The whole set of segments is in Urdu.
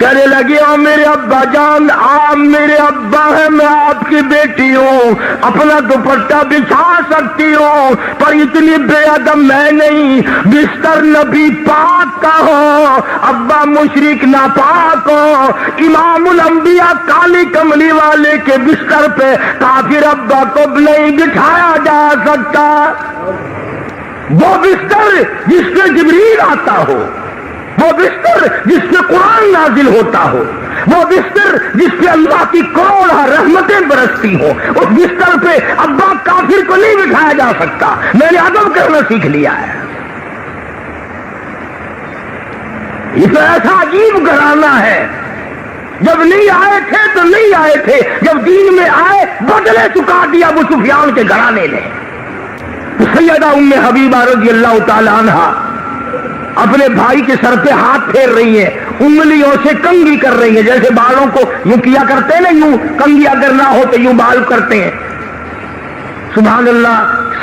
کہنے لگی او میرے ابا جان، آپ میرے ابا ہیں، میں آپ کی بیٹی ہوں، اپنا دوپٹہ بچھا سکتی ہوں، پر اتنی بے ادب میں نہیں، بستر نبی پاک کا ہو، ابا مشرک ناپاک ہو، امام الانبیاء کالی کملی والے کے بستر پہ کافر ابا کو نہیں بٹھایا جا سکتا۔ وہ بستر جس پہ جبریل آتا ہو، وہ بستر جس پہ قرآن نازل ہوتا ہو، وہ بستر جس پہ اللہ کی کروڑ رحمتیں برستی ہوں، اس بستر پہ ابا کافر کو نہیں بٹھایا جا سکتا۔ میں نے ادب کرنا سیکھ لیا ہے۔ یہ تو ایسا عجیب گھرانہ ہے، جب نہیں آئے تھے تو نہیں آئے تھے، جب دین میں آئے بدلے چکا دیا ابو سفیان کے گھرانے نے۔ سیدہ ام حبیبہ رضی اللہ تعالی عنہ اپنے بھائی کے سر پہ ہاتھ پھیر رہی ہیں، انگلیوں سے کنگھی کر رہی ہیں، جیسے بالوں کو یوں کیا کرتے ہیں نا، یوں کنگھی اگر نہ ہو تو یوں بال کرتے ہیں۔ سبحان اللہ،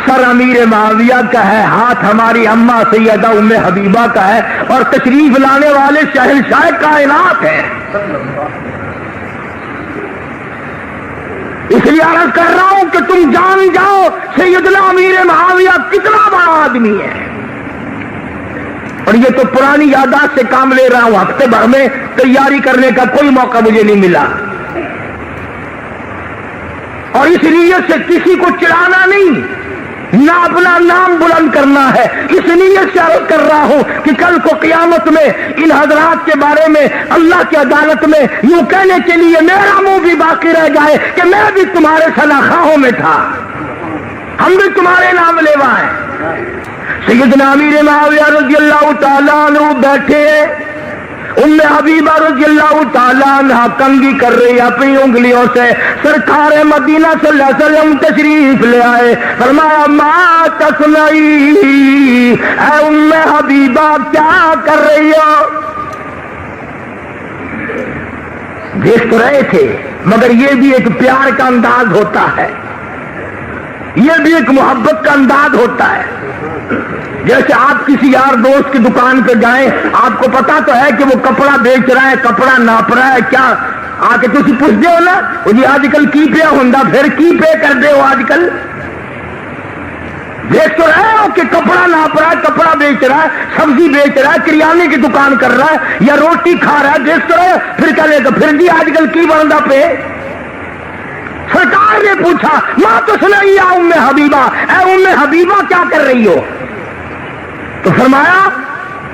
سر امیر معاویہ کا ہے، ہاتھ ہماری اماں سیدہ ام حبیبہ کا ہے، اور تشریف لانے والے شہنشاہ کائنات ہیں۔ اس لیے عرض کر رہا ہوں کہ تم جان جاؤ سیدنا امیر معاویہ کتنا بڑا آدمی ہے۔ اور یہ تو پرانی یادداشت سے کام لے رہا ہوں، ہفتے بھر میں تیاری کرنے کا کوئی موقع مجھے نہیں ملا، اور اس نیت سے کسی کو چڑھانا نہیں، نہ اپنا نام بلند کرنا ہے، اس نیت سے عرض کر رہا ہوں کہ کل کو قیامت میں ان حضرات کے بارے میں اللہ کی عدالت میں یوں کہنے کے لیے میرا منہ بھی باقی رہ جائے کہ میں بھی تمہارے شناخواہوں میں تھا، ہم بھی تمہارے نام لیوا ہیں۔ سیدنا امیر معاویہ رضی اللہ تعالیٰ عنہ بیٹھے، ام حبیبہ رضی اللہ تعالیٰ عنہ کنگھی کر رہی اپنی انگلیوں سے، سرکار مدینہ صلی اللہ علیہ وسلم تشریف لے آئے، فرمایا ما تصنعی، اے ام حبیبہ کیا کر رہی ہو؟ دیکھ تو رہے تھے، مگر یہ بھی ایک پیار کا انداز ہوتا ہے، یہ بھی ایک محبت کا انداز ہوتا ہے۔ جیسے آپ کسی یار دوست کی دکان پہ جائیں، آپ کو پتا تو ہے کہ وہ کپڑا بیچ رہا ہے، کپڑا ناپ رہا ہے، کیا آ کے تھی پوچھتے ہو نا جی آج کل کی پہ ہوں، پھر کی پہ کر دے ہو؟ آج کل دیکھ تو رہے ہو کہ کپڑا ناپ رہا ہے، کپڑا بیچ رہا ہے، سبزی بیچ رہا ہے، کریانے کی دکان کر رہا ہے، یا روٹی کھا رہا ہے، دیکھ تو رہے، پھر کیا لے گا؟ پھر جی آج کل کی بندہ پہ؟ سرکار نے پوچھا ماں تو سنائی یا ام حبیبہ، اے ام حبیبہ کیا کر رہی ہو؟ تو فرمایا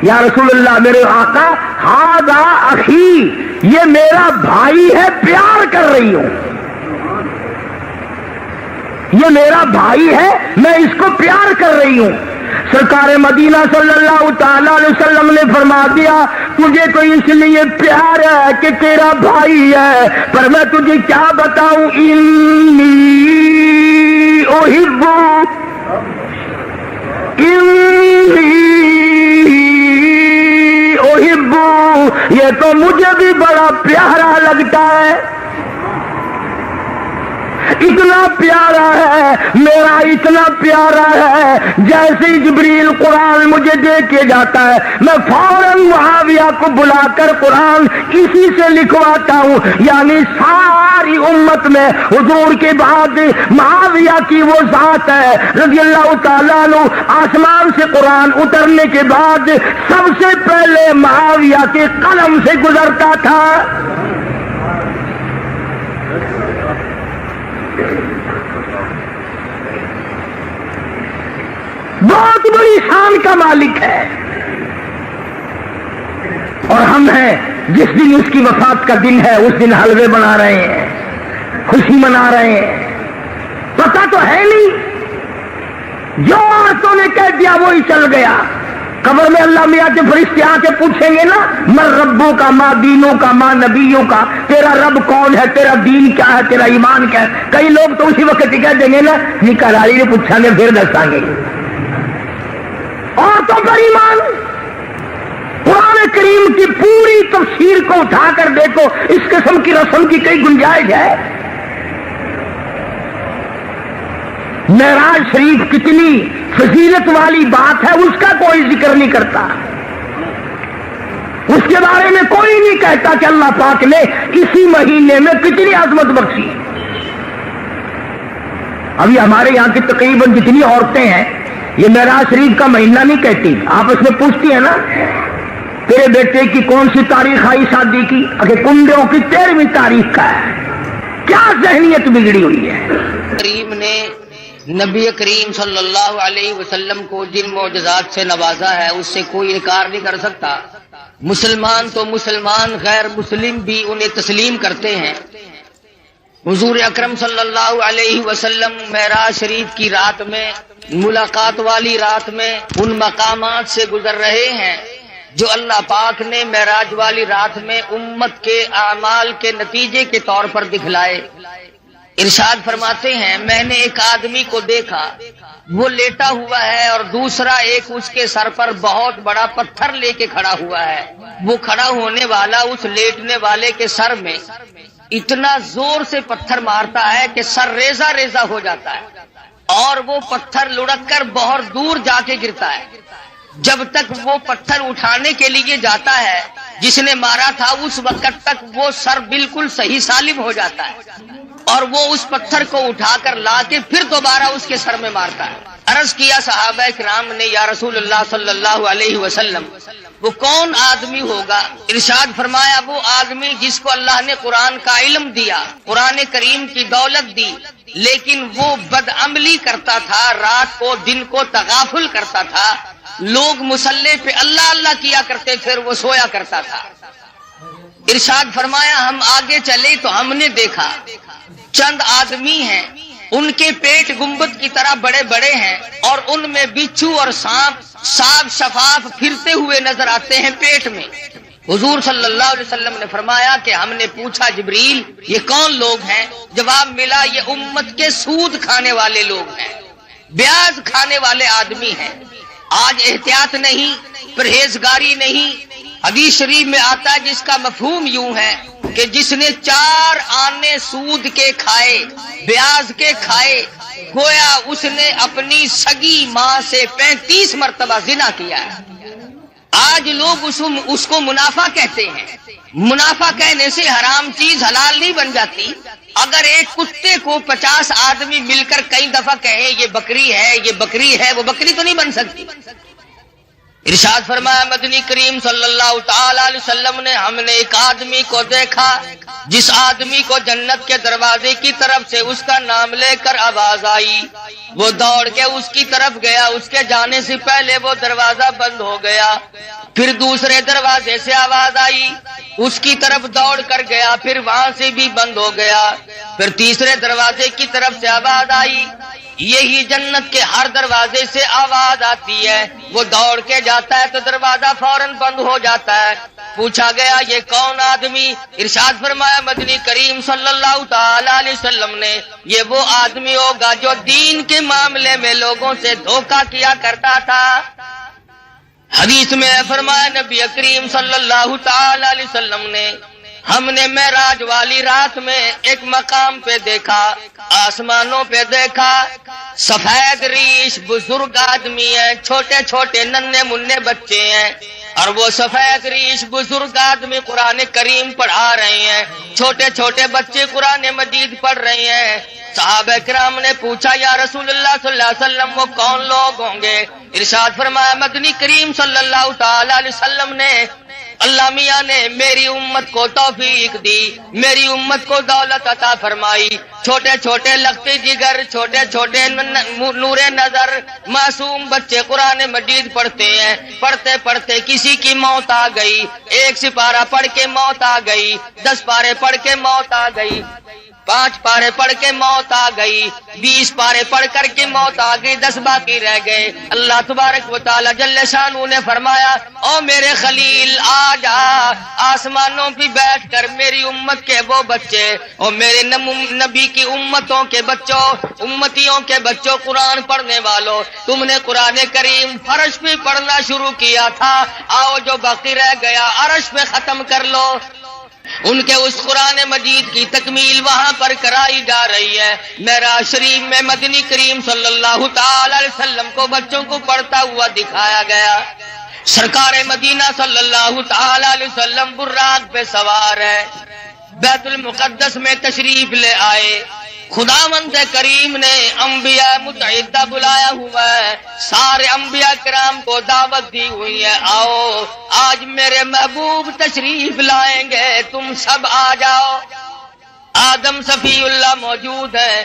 یا رسول اللہ میرے آقا، ہاذا اخی، یہ میرا بھائی ہے، پیار کر رہی ہوں، یہ میرا بھائی ہے، میں اس کو پیار کر رہی ہوں۔ سرکار مدینہ صلی اللہ تعالی علیہ وسلم نے فرما دیا تجھے تو اس لیے پیار ہے کہ تیرا بھائی ہے، پر میں تجھے کیا بتاؤں، انی احب، یہ تو مجھے بھی بڑا پیارا لگتا ہے، اتنا پیارا ہے، میرا اتنا پیارا ہے، جیسے ہی جبریل قرآن مجھے دے کے جاتا ہے میں فوراً معاویہ کو بلا کر قرآن اسی سے لکھواتا ہوں، یعنی ساری امت میں حضور کے بعد معاویہ کی وہ ذات ہے رضی اللہ تعالیٰ عنہ، آسمان سے قرآن اترنے کے بعد سب سے پہلے معاویہ کے قلم سے گزرتا تھا۔ بہت بڑی شان کا مالک ہے، اور ہم ہیں جس دن اس کی وفات کا دن ہے اس دن حلوے بنا رہے ہیں، خوشی منا رہے ہیں، پتہ تو ہے نہیں، جو عورتوں نے کہہ دیا وہی چل گیا۔ قبر میں اللہ میاں کے فرشتے آ کے پوچھیں گے نا من ربوں کا، ماں دینوں کا، ماں نبیوں کا، تیرا رب کون ہے، تیرا دین کیا ہے، تیرا ایمان کیا ہے؟ کئی لوگ تو اسی وقت ہی کہہ دیں گے نا نکاح والی نے پوچھا گے پھر دسیں گے۔ عورتوں کا ایمان، قرآن کریم کی پوری تفسیر کو اٹھا کر دیکھو، اس قسم کی رسم کی کئی گنجائش ہے؟ معراج شریف کتنی فضیلت والی بات ہے، اس کا کوئی ذکر نہیں کرتا۔ اس کے بارے میں کوئی نہیں کہتا کہ اللہ پاک نے اسی مہینے میں کتنی عظمت بخشی۔ ابھی ہمارے یہاں کی تقریباً جتنی عورتیں ہیں یہ معراج شریف کا مہینہ نہیں کہتی، آپس میں پوچھتی ہیں نا تیرے بیٹے کی کون سی تاریخ آئی شادی کی، اگر کنڈوں کی 13ویں تاریخ کا ہے۔ کیا ذہنیت بگڑی ہوئی ہے۔ کریم نے نبی کریم صلی اللہ علیہ وسلم کو جن معجزات سے نوازا ہے اس سے کوئی انکار نہیں کر سکتا۔ مسلمان تو مسلمان، غیر مسلم بھی انہیں تسلیم کرتے ہیں۔ حضور اکرم صلی اللہ علیہ وسلم معراج شریف کی رات میں، ملاقات والی رات میں ان مقامات سے گزر رہے ہیں جو اللہ پاک نے معراج والی رات میں امت کے اعمال کے نتیجے کے طور پر دکھلائے۔ ارشاد فرماتے ہیں میں نے ایک آدمی کو دیکھا، وہ لیٹا ہوا ہے اور دوسرا ایک اس کے سر پر بہت بڑا پتھر لے کے کھڑا ہوا ہے۔ وہ کھڑا ہونے والا اس لیٹنے والے کے سر میں اتنا زور سے پتھر مارتا ہے کہ سر ریزہ ریزہ ہو جاتا ہے اور وہ پتھر لڑک کر بہت دور جا کے گرتا ہے۔ جب تک وہ پتھر اٹھانے کے لیے جاتا ہے جس نے مارا تھا اس وقت تک وہ سر بالکل صحیح سالم ہو جاتا ہے اور وہ اس پتھر کو اٹھا کر لا کے پھر دوبارہ اس کے سر میں مارتا ہے۔ عرض کیا صحابہ کرام نے یا رسول اللہ صلی اللہ علیہ وسلم وہ کون آدمی ہوگا؟ ارشاد فرمایا وہ آدمی جس کو اللہ نے قرآن کا علم دیا، قرآن کریم کی دولت دی، لیکن وہ بدعملی کرتا تھا، رات کو دن کو تغافل کرتا تھا، لوگ مصلی پہ اللہ اللہ کیا کرتے پھر وہ سویا کرتا تھا۔ ارشاد فرمایا ہم آگے چلے تو ہم نے دیکھا چند آدمی ہیں، ان کے پیٹ گنبد کی طرح بڑے بڑے ہیں اور ان میں بچھو اور سانپ صاف شفاف پھرتے ہوئے نظر آتے ہیں پیٹ میں۔ حضور صلی اللہ علیہ وسلم نے فرمایا کہ ہم نے پوچھا جبریل یہ کون لوگ ہیں؟ جواب ملا یہ امت کے سود کھانے والے لوگ ہیں، بیاج کھانے والے آدمی ہیں۔ آج احتیاط نہیں، پرہیزگاری نہیں۔ حدیث شریف میں آتا ہے جس کا مفہوم یوں ہے کہ جس نے 4 آنے سود کے کھائے، بیاج کے کھائے، گویا اس نے اپنی سگی ماں سے 35 مرتبہ زنا کیا ہے۔ آج لوگ اس کو منافع کہتے ہیں۔ منافع کہنے سے حرام چیز حلال نہیں بن جاتی۔ اگر ایک کتے کو 50 آدمی مل کر کئی دفعہ کہیں یہ بکری ہے یہ بکری ہے، وہ بکری تو نہیں بن سکتی۔ ارشاد فرمایا مدنی کریم صلی اللہ تعالی علیہ وسلم نے ہم نے ایک آدمی کو دیکھا جس آدمی کو جنت کے دروازے کی طرف سے اس کا نام لے کر آواز آئی، وہ دوڑ کے اس کی طرف گیا، اس کے جانے سے پہلے وہ دروازہ بند ہو گیا، پھر دوسرے دروازے سے آواز آئی، اس کی طرف دوڑ کر گیا، پھر وہاں سے بھی بند ہو گیا، پھر تیسرے دروازے کی طرف سے آواز آئی۔ یہی جنت کے ہر دروازے سے آواز آتی ہے، وہ دوڑ کے جاتا ہے تو دروازہ فوراً بند ہو جاتا ہے۔ پوچھا گیا یہ کون آدمی؟ ارشاد فرمایا مدنی کریم صلی اللہ تعالی علیہ وسلم نے یہ وہ آدمی ہوگا جو دین کے معاملے میں لوگوں سے دھوکہ کیا کرتا تھا۔ حدیث میں فرمایا نبی کریم صلی اللہ تعالی علیہ وسلم نے ہم نے معراج والی رات میں ایک مقام پہ دیکھا، آسمانوں پہ دیکھا، سفید ریش بزرگ آدمی ہیں، چھوٹے چھوٹے ننھے منھے بچے ہیں، اور وہ سفید ریش بزرگ آدمی قرآن کریم پڑھا رہے ہیں، چھوٹے چھوٹے بچے قرآن مجید پڑھ رہے ہیں۔ صحابہ کرام نے پوچھا یا رسول اللہ صلی اللہ علیہ وسلم وہ کون لوگ ہوں گے؟ ارشاد فرمایا مدنی کریم صلی اللہ تعالی علیہ وسلم نے اللہ میاں نے میری امت کو توفیق دی، میری امت کو دولت عطا فرمائی، چھوٹے چھوٹے لختے جگر، چھوٹے چھوٹے نور نظر معصوم بچے قرآن مجید پڑھتے ہیں، پڑھتے پڑھتے کسی کی موت آ گئی، 1 سپارہ پڑھ کے موت آ گئی، 10 پارے پڑھ کے موت آ گئی، 5 پارے پڑھ کے موت آ گئی، 20 پارے پڑھ کر کے موت آ گئی، 10 باقی رہ گئے۔ اللہ تبارک و تعالی جل شانہ نے فرمایا او میرے خلیل آ جا، آسمانوں پہ بیٹھ کر میری امت کے وہ بچے اور میرے نبی کی امتوں کے بچوں، امتیوں کے بچوں، قرآن پڑھنے والوں، تم نے قرآن کریم فرش پہ پڑھنا شروع کیا تھا، آؤ جو باقی رہ گیا عرش پہ ختم کر لو۔ ان کے اس قرآن مجید کی تکمیل وہاں پر کرائی جا رہی ہے۔ معراج شریف میں مدنی کریم صلی اللہ تعالی علیہ وسلم کو بچوں کو پڑھتا ہوا دکھایا گیا۔ سرکار مدینہ صلی اللہ تعالی علیہ وسلم براق پہ سوار ہے، بیت المقدس میں تشریف لے آئے۔ خداوند کریم نے انبیاء متعددہ بلایا ہوا ہے، سارے انبیاء کرام کو دعوت دی ہوئی ہے، آؤ آج میرے محبوب تشریف لائیں گے، تم سب آ جاؤ۔ آدم صفی اللہ موجود ہے،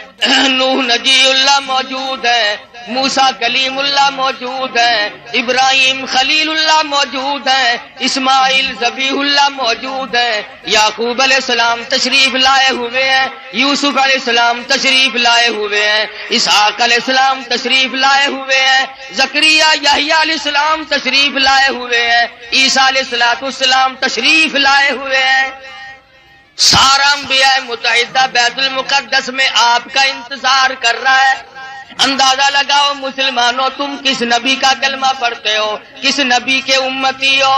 نوح نجی اللہ موجود ہے، موسیٰ کلیم اللہ موجود ہے، ابراہیم خلیل اللہ موجود ہے، اسماعیل ذبیح اللہ موجود ہے، یعقوب علیہ السلام تشریف لائے ہوئے ہیں، یوسف علیہ السلام تشریف لائے ہوئے ہیں، اسحاق علیہ السلام تشریف لائے ہوئے ہیں، زکریا یحییٰ علیہ السلام تشریف لائے ہوئے ہیں، عیسیٰ علیہ السلام تشریف لائے ہوئے ہیں۔ سارا انبیاء متعددہ بیت المقدس میں آپ کا انتظار کر رہا ہے۔ اندازہ لگاؤ مسلمانوں، تم کس نبی کا کلمہ پڑھتے ہو، کس نبی کے امتی ہو،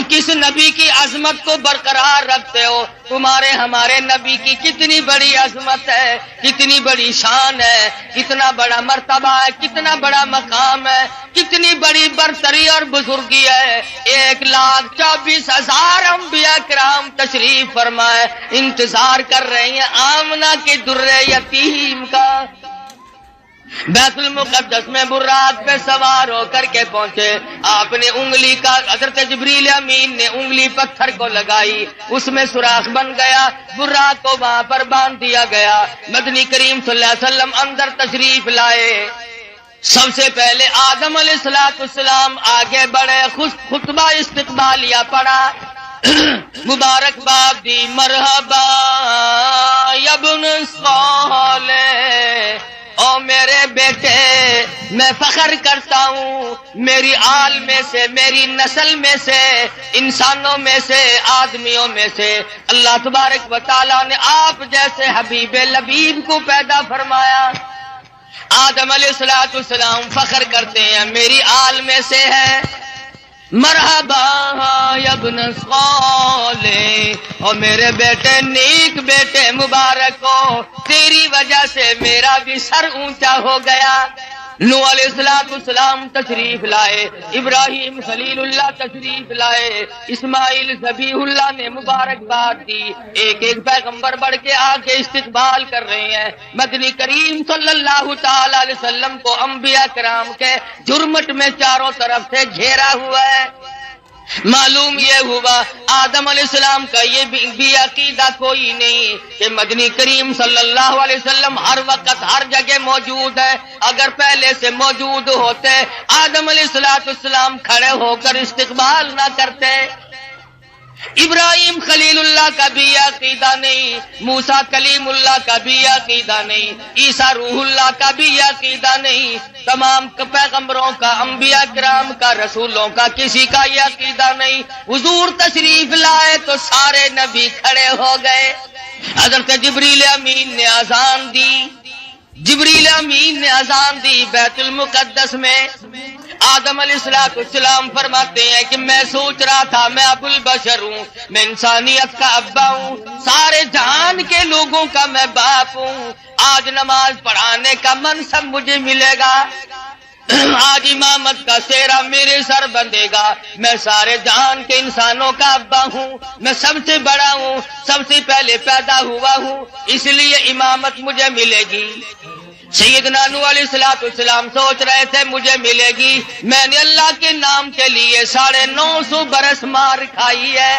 کس نبی کی عظمت کو برقرار رکھتے ہو؟ تمہارے ہمارے نبی کی کتنی بڑی عظمت ہے، کتنی بڑی شان ہے، کتنا بڑا مرتبہ ہے، کتنا بڑا مقام ہے، کتنی بڑی برتری اور بزرگی ہے۔ 1,24,000 انبیاء کرام تشریف فرمائے، انتظار کر رہے ہیں آمنہ کے در یتیم کا۔ بیت المقدس میں براق پہ سوار ہو کر کے پہنچے، آپ نے انگلی کا، حضرت جبریل امین نے انگلی پتھر کو لگائی، اس میں سوراخ بن گیا، براق کو وہاں پر باندھ دیا گیا۔ مدنی کریم صلی اللہ علیہ وسلم اندر تشریف لائے۔ سب سے پہلے آدم علیہ السلام آگے بڑھے، خطبہ استقبالیہ پڑھا، مبارکباد دی، مرحبا یا ابن صالح، او میرے بیٹے میں فخر کرتا ہوں، میری آل میں سے، میری نسل میں سے، انسانوں میں سے، آدمیوں میں سے اللہ تبارک و تعالیٰ نے آپ جیسے حبیب لبیب کو پیدا فرمایا۔ آدم علیہ السلام فخر کرتے ہیں میری آل میں سے ہے، مرحبا یا ابن صالح، اور میرے بیٹے نیک بیٹے مبارک ہو، تیری وجہ سے میرا بھی سر اونچا ہو گیا۔ نوح علیہ السلام تشریف لائے، ابراہیم خلیل اللہ تشریف لائے، اسماعیل ذبیح اللہ نے مبارکباد دی، ایک ایک پیغمبر بڑھ کے آگے استقبال کر رہے ہیں۔ مدنی کریم صلی اللہ تعالی علیہ وسلم کو انبیاء کرام کے جرمٹ میں چاروں طرف سے گھیرا ہوا ہے۔ معلوم یہ ہوا آدم علیہ السلام کا یہ بھی عقیدہ کوئی نہیں کہ مدنی کریم صلی اللہ علیہ وسلم ہر وقت ہر جگہ موجود ہے۔ اگر پہلے سے موجود ہوتے آدم علیہ السلام کھڑے ہو کر استقبال نہ کرتے۔ ابراہیم خلیل اللہ کا بھی عقیدہ نہیں، موسیٰ کلیم اللہ کا بھی عقیدہ نہیں، عیسیٰ روح اللہ کا بھی عقیدہ نہیں، تمام پیغمبروں کا، انبیاء کرام کا، رسولوں کا کسی کا یہ عقیدہ نہیں۔ حضور تشریف لائے تو سارے نبی کھڑے ہو گئے۔ حضرت جبریل امین نے اذان دی، جبریل امین نے اذان دی بیت المقدس میں۔ آدم علیہ السلام فرماتے ہیں کہ میں سوچ رہا تھا میں ابو البشر ہوں، میں انسانیت کا ابا ہوں، سارے جہان کے لوگوں کا میں باپ ہوں، آج نماز پڑھانے کا منصب مجھے ملے گا، آج امامت کا سہرا میرے سر بندھے گا، میں سارے جہان کے انسانوں کا ابا ہوں، میں سب سے بڑا ہوں، سب سے پہلے پیدا ہوا ہوں، اس لیے امامت مجھے ملے گی۔ سیدنا نوح علیہ السلام سوچ رہے تھے مجھے ملے گی، میں نے اللہ کے نام کے لیے 950 برس مار کھائی ہے۔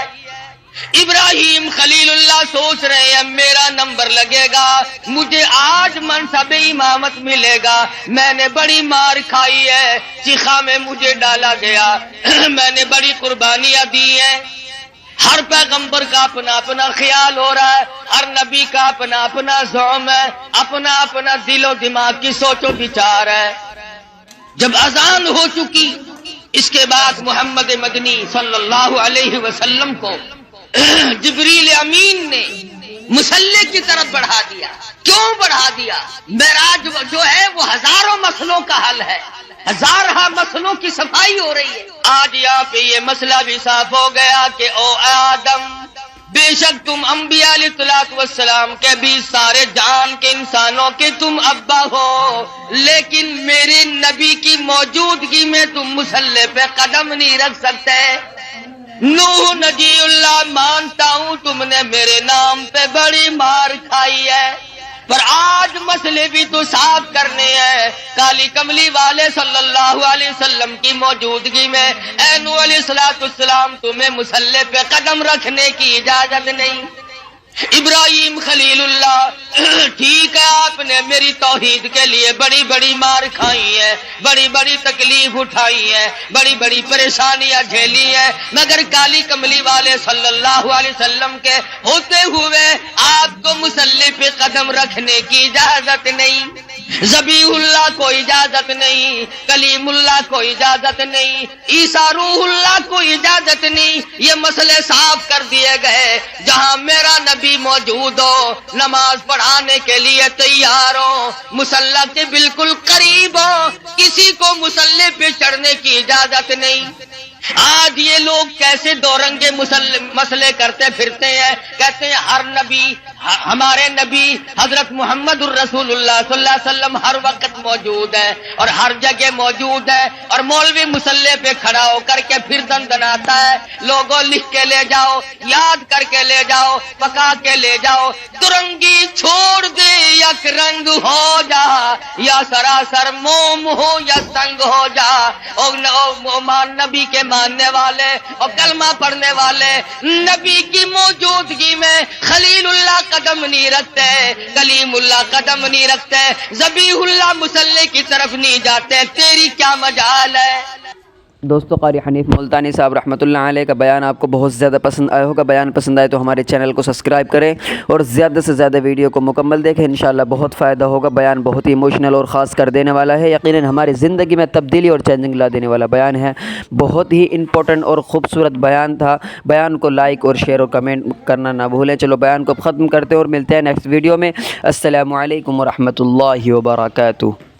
ابراہیم خلیل اللہ سوچ رہے ہیں میرا نمبر لگے گا، مجھے آج منصب امامت ملے گا، میں نے بڑی مار کھائی ہے، چیخا میں مجھے ڈالا گیا، میں نے بڑی قربانیاں دی ہیں۔ ہر پیغمبر کا اپنا اپنا خیال ہو رہا ہے، ہر نبی کا اپنا اپنا زعم ہے، اپنا اپنا دل و دماغ کی سوچ و بچار ہے۔ جب اذان ہو چکی اس کے بعد محمد مدنی صلی اللہ علیہ وسلم کو جبریل امین نے مصلی کی طرف بڑھا دیا۔ کیوں بڑھا دیا؟ معراج جو ہے وہ ہزاروں مسئلوں کا حل ہے، ہزارہ مسئلوں کی صفائی ہو رہی ہے۔ آج یہاں پہ یہ مسئلہ بھی صاف ہو گیا کہ او آدم بے شک تم انبیاء علیہ السلام کے بھی سارے جان کے انسانوں کے تم ابا ہو، لیکن میرے نبی کی موجودگی میں تم مصلی پہ قدم نہیں رکھ سکتے۔ نوح نجی اللہ مانتا ہوں تم نے میرے نام پہ بڑی مار کھائی ہے، پر آج مسئلے بھی تو صاف کرنے ہیں۔ کالی کملی والے صلی اللہ علیہ وسلم کی موجودگی میں اے نوح علیہ السلام تمہیں مصلی پہ قدم رکھنے کی اجازت نہیں۔ ابراہیم خلیل اللہ ٹھیک ہے آپ نے میری توحید کے لیے بڑی بڑی مار کھائی ہے، بڑی بڑی تکلیف اٹھائی ہے، بڑی بڑی پریشانیاں جھیلی ہیں، مگر کالی کملی والے صلی اللہ علیہ وسلم کے ہوتے ہوئے آپ کو مصلی پہ قدم رکھنے کی اجازت نہیں۔ ذبیح اللہ کو اجازت نہیں، کلیم اللہ کو اجازت نہیں، عیسیٰ روح اللہ کو اجازت نہیں۔ یہ مسئلے صاف کر دیے گئے، جہاں میرا نبی موجود ہو، نماز پڑھانے کے لیے تیار ہو، مصلی کے بالکل قریب ہو، کسی کو مصلی پہ چڑھنے کی اجازت نہیں۔ آج یہ لوگ کیسے دو رنگے مسئلے کرتے پھرتے ہیں، کہتے ہیں ہر نبی، ہمارے نبی حضرت محمد الرسول اللہ صلی اللہ علیہ وسلم ہر وقت موجود ہے اور ہر جگہ موجود ہے، اور مولوی مصلی پہ کھڑا ہو کر کے پھر دندناتا ہے۔ لوگوں لکھ کے لے جاؤ، یاد کر کے لے جاؤ، پکا کے لے جاؤ، ترنگی چھوڑ دے یک رنگ ہو جا، یا سراسر موم ہو یا سنگ ہو جا۔ نبی کے ماننے والے اور کلمہ پڑھنے والے نبی کی موجودگی میں خلیل اللہ قدم نہیں رکھتے، کلیم اللہ قدم نہیں رکھتے، ذبیح اللہ مصلی کی طرف نہیں جاتے، تیری کیا مجال ہے؟ دوستو قاری حنیف ملتانی صاحب رحمۃ اللہ علیہ کا بیان آپ کو بہت زیادہ پسند آیا ہوگا۔ بیان پسند آئے تو ہمارے چینل کو سبسکرائب کریں اور زیادہ سے زیادہ ویڈیو کو مکمل دیکھیں، انشاءاللہ بہت فائدہ ہوگا۔ بیان بہت ہی ایموشنل اور خاص کر دینے والا ہے، یقیناً ہماری زندگی میں تبدیلی اور چینجنگ لا دینے والا بیان ہے۔ بہت ہی امپورٹنٹ اور خوبصورت بیان تھا۔ بیان کو لائک اور شیئر اور کمنٹ کرنا نہ بھولیں۔ چلو بیان کو ختم کرتے ہیں اور ملتے ہیں نیکسٹ ویڈیو میں۔ السلام علیکم ورحمۃ اللہ وبرکاتہ۔